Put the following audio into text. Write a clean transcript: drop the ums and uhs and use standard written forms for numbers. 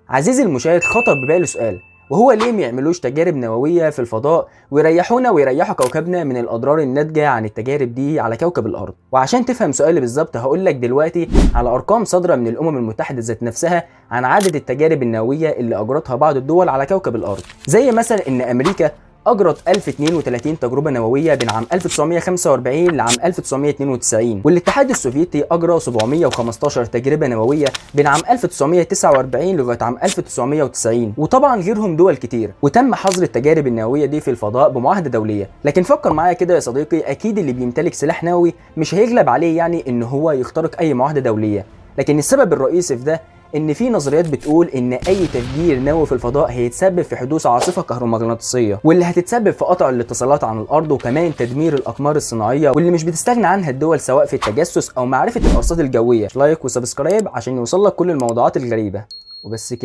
عزيزي المشاهد، خطر بباله سؤال، وهو ليه ما يعملوش تجارب نووية في الفضاء ويريحونا ويريحوا كوكبنا من الأضرار الناتجة عن التجارب دي على كوكب الأرض؟ وعشان تفهم سؤالي بالظبط هقول لك دلوقتي على أرقام صادرة من الأمم المتحدة ذات نفسها عن عدد التجارب النووية اللي أجرتها بعض الدول على كوكب الأرض. زي مثلا إن أمريكا أجرت 1032 تجربة نووية بين عام 1945 لعام 1992، والاتحاد السوفيتي أجرى 715 تجربة نووية بين عام 1949 لغاية عام 1990، وطبعا غيرهم دول كتير. وتم حظر التجارب النووية دي في الفضاء بمعاهدة دولية. لكن فكر معايا كده يا صديقي، أكيد اللي بيمتلك سلاح نووي مش هيغلب عليه يعني إن هو يخترق أي معاهدة دولية. لكن السبب الرئيسي في ده ان في نظريات بتقول ان اي تفجير نووي في الفضاء هيتسبب في حدوث عاصفه كهرومغناطيسيه، واللي هتتسبب في قطع الاتصالات عن الارض وكمان تدمير الاقمار الصناعيه، واللي مش بتستغنى عنها الدول سواء في التجسس او معرفه الارصاد الجويه. لايك وسبسكرايب عشان يوصلك كل الموضوعات الغريبه. وبس كده.